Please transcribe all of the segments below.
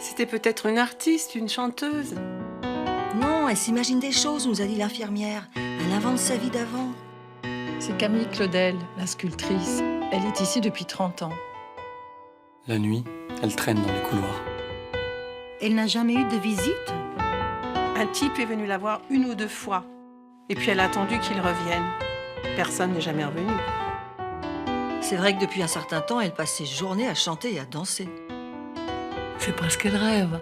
C'était peut-être une artiste, une chanteuse. Non, elle s'imagine des choses, nous a dit l'infirmière. Elle invente sa vie d'avant. C'est Camille Claudel, la sculptrice. Elle est ici depuis 30 ans. La nuit, elle traîne dans les couloirs. Elle n'a jamais eu de visite? Un type est venu la voir 1 ou 2 fois. Et puis elle a attendu qu'il revienne. Personne n'est jamais revenu. C'est vrai que depuis un certain temps, elle passe ses journées à chanter et à danser. C'est parce qu'elle rêve.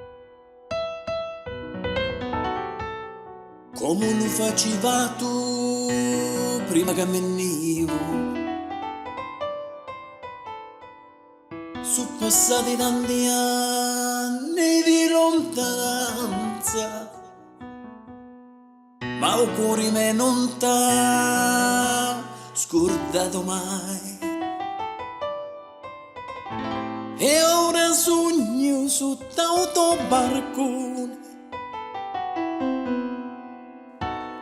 Come lo faceva tu prima che venivo. Sono passati tanti anni di lontananza, ma il cuore me non t'ha scordato mai. E ora sogno sotto tuo barcone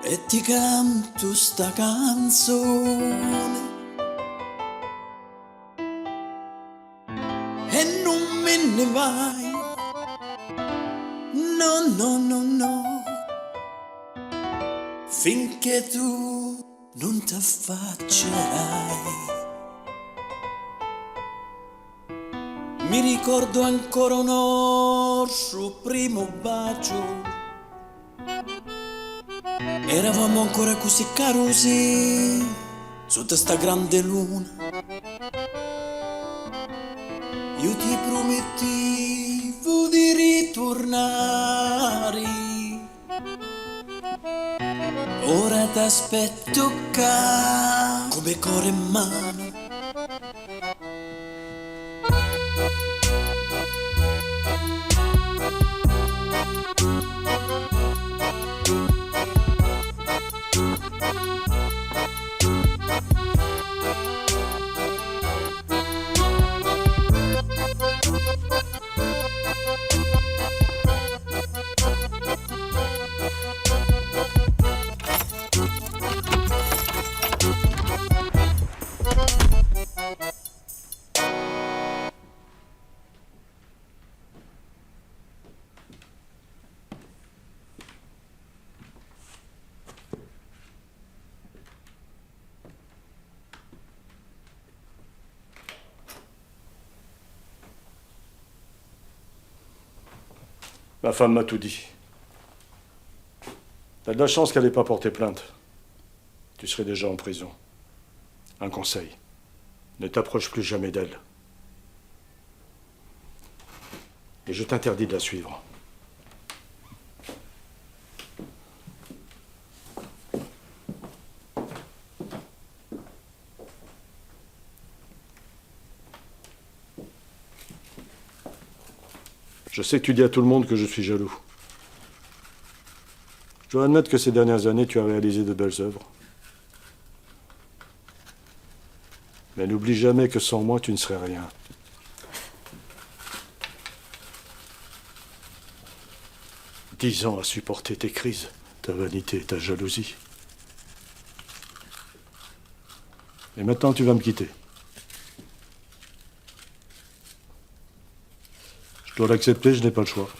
e ti canto sta canzone e non me ne vai, no, no, no, no, finché tu non ti affaccerai. Mi ricordo ancora un nostro primo bacio. Eravamo ancora così carosi sotto sta grande luna. Io ti promettevo di ritornare. Ora t'aspetto qua come cuore in mano. Ma femme m'a tout dit. T'as de la chance qu'elle n'ait pas porté plainte. Tu serais déjà en prison. Un conseil. Ne t'approche plus jamais d'elle. Et je t'interdis de la suivre. Je sais que tu dis à tout le monde que je suis jaloux. Je dois admettre que ces dernières années, tu as réalisé de belles œuvres. Mais n'oublie jamais que sans moi, tu ne serais rien. « 10 ans à supporter tes crises, ta vanité et ta jalousie. Et maintenant, tu vas me quitter. Je dois l'accepter, je n'ai pas le choix.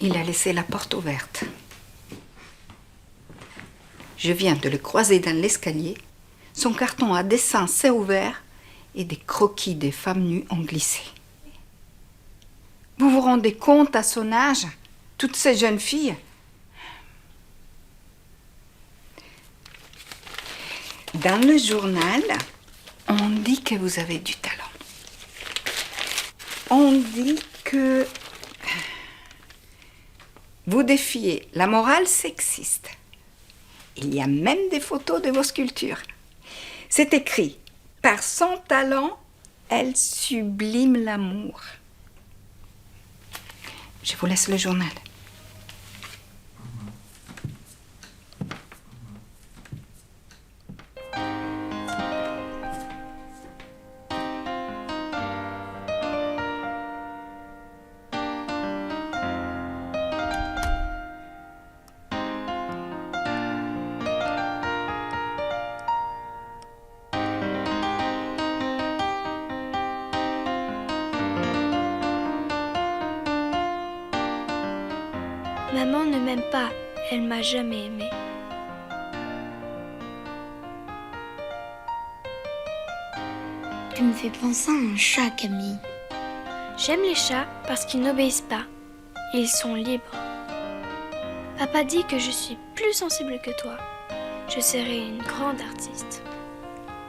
Il a laissé la porte ouverte. Je viens de le croiser dans l'escalier. Son carton à dessin s'est ouvert et des croquis des femmes nues ont glissé. Vous vous rendez compte à son âge, toutes ces jeunes filles? Dans le journal, on dit que vous avez du talent. On dit que vous défiez la morale sexiste. Il y a même des photos de vos sculptures. C'est écrit « Par son talent, elle sublime l'amour ». Je vous laisse le journal. Maman ne m'aime pas, elle m'a jamais aimée. Tu me fais penser à un chat, Camille. J'aime les chats parce qu'ils n'obéissent pas. Ils sont libres. Papa dit que je suis plus sensible que toi. Je serai une grande artiste.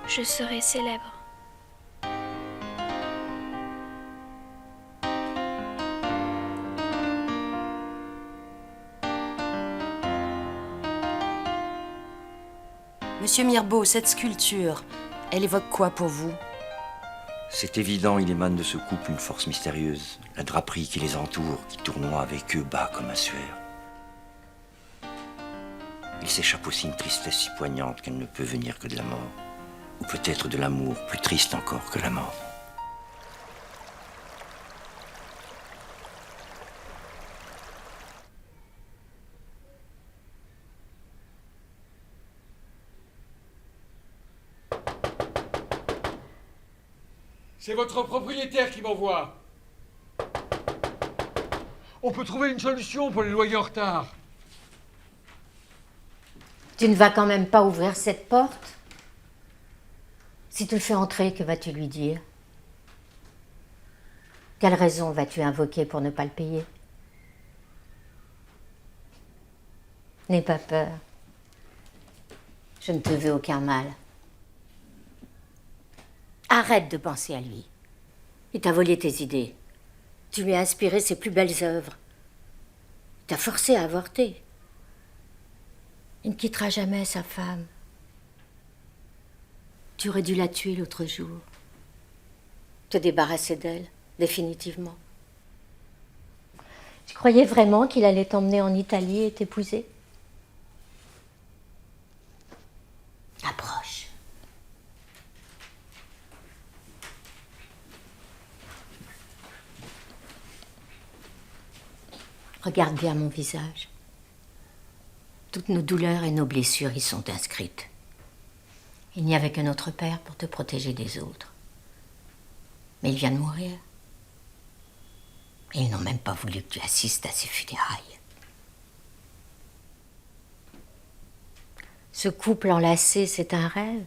Je serai célèbre. Monsieur Mirbeau, cette sculpture, elle évoque quoi pour vous? C'est évident, il émane de ce couple une force mystérieuse. La draperie qui les entoure, qui tournoie avec eux bas comme un suaire. Il s'échappe aussi une tristesse si poignante qu'elle ne peut venir que de la mort. Ou peut-être de l'amour, plus triste encore que la mort. C'est votre propriétaire qui m'envoie. On peut trouver une solution pour les loyers en retard. Tu ne vas quand même pas ouvrir cette porte? Si tu le fais entrer, que vas-tu lui dire? Quelle raison vas-tu invoquer pour ne pas le payer? N'aie pas peur. Je ne te veux aucun mal. Arrête de penser à lui. Il t'a volé tes idées. Tu lui as inspiré ses plus belles œuvres. Il t'a forcé à avorter. Il ne quittera jamais sa femme. Tu aurais dû la tuer l'autre jour. Te débarrasser d'elle, définitivement. Tu croyais vraiment qu'il allait t'emmener en Italie et t'épouser? Approche. Regarde bien mon visage. Toutes nos douleurs et nos blessures y sont inscrites. Il n'y avait que notre père pour te protéger des autres. Mais il vient de mourir. Et ils n'ont même pas voulu que tu assistes à ses funérailles. Ce couple enlacé, c'est un rêve.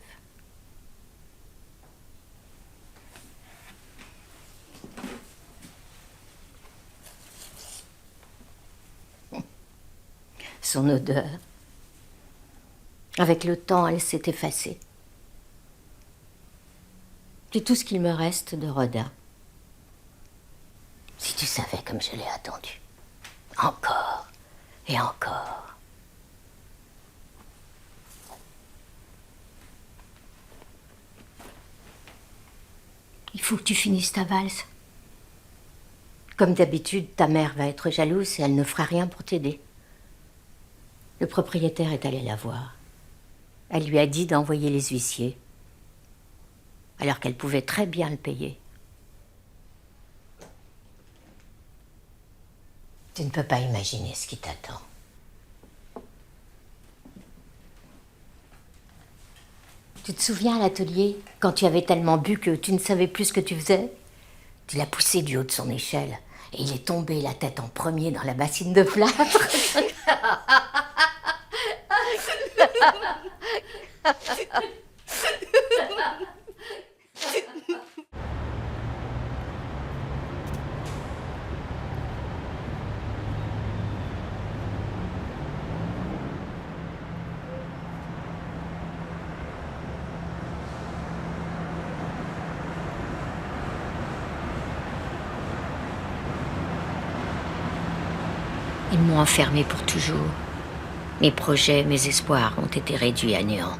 Son odeur. Avec le temps, elle s'est effacée. C'est tout ce qu'il me reste de Rodin. Si tu savais comme je l'ai attendu. Encore et encore. Il faut que tu finisses ta valse. Comme d'habitude, ta mère va être jalouse et elle ne fera rien pour t'aider. Le propriétaire est allé la voir. Elle lui a dit d'envoyer les huissiers, alors qu'elle pouvait très bien le payer. Tu ne peux pas imaginer ce qui t'attend. Tu te souviens à l'atelier, quand tu avais tellement bu que tu ne savais plus ce que tu faisais? Tu l'as poussé du haut de son échelle. et il est tombé la tête en premier dans la bassine de plâtre. Ils m'ont enfermée pour toujours. Mes projets, mes espoirs ont été réduits à néant.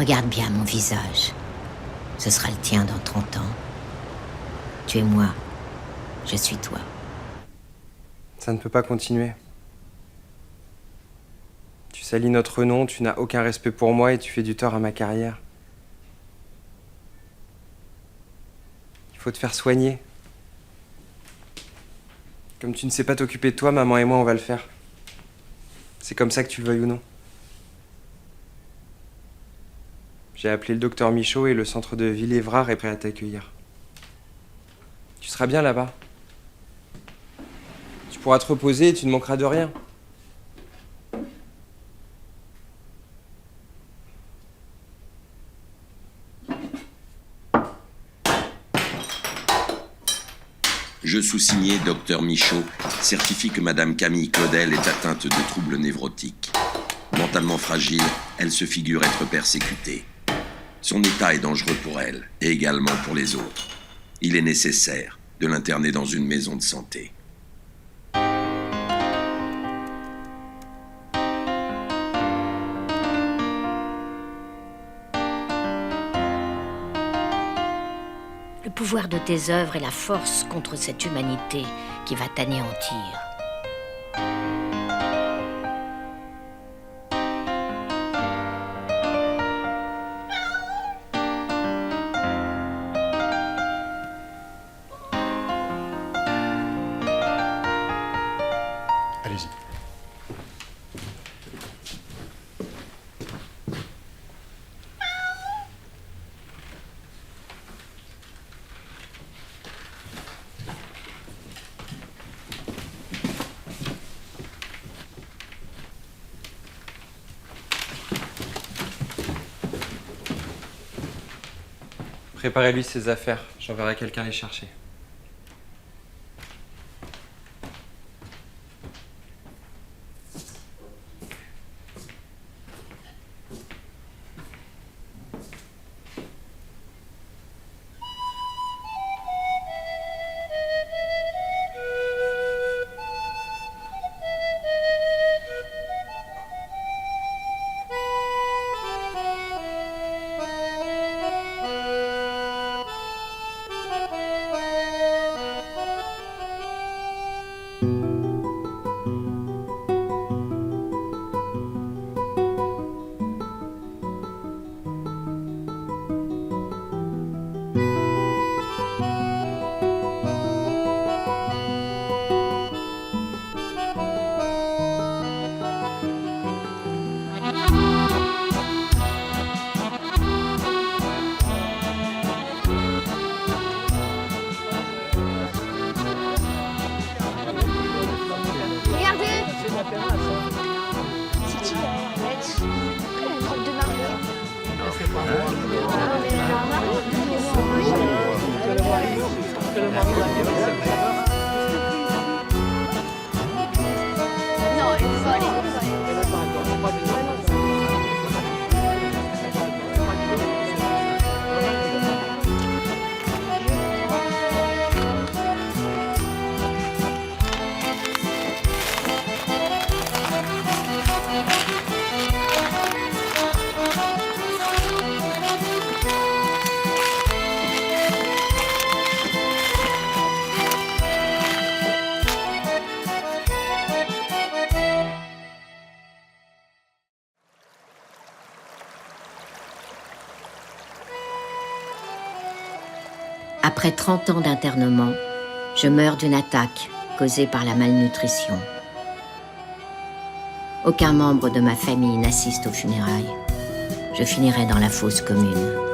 Regarde bien mon visage. Ce sera le tien dans 30 ans. Tu es moi. Je suis toi. Ça ne peut pas continuer. Tu salis notre nom, tu n'as aucun respect pour moi et tu fais du tort à ma carrière. Il faut te faire soigner. Comme tu ne sais pas t'occuper de toi, maman et moi, on va le faire. C'est comme ça que tu le veuilles ou non. J'ai appelé le docteur Michaud et le centre de Villévrard est prêt à t'accueillir. Tu seras bien là-bas. Tu pourras te reposer et tu ne manqueras de rien. Je sous-signé docteur Michaud certifie que Madame Camille Claudel est atteinte de troubles névrotiques. Mentalement fragile, elle se figure être persécutée. Son état est dangereux pour elle, et également pour les autres. Il est nécessaire de l'interner dans une maison de santé. Le pouvoir de tes œuvres est la force contre cette humanité qui va t'anéantir. Allez-y. Préparez-lui ses affaires, j'enverrai quelqu'un les chercher. Après 30 ans d'internement, je meurs d'une attaque causée par la malnutrition. Aucun membre de ma famille n'assiste aux funérailles. Je finirai dans la fosse commune.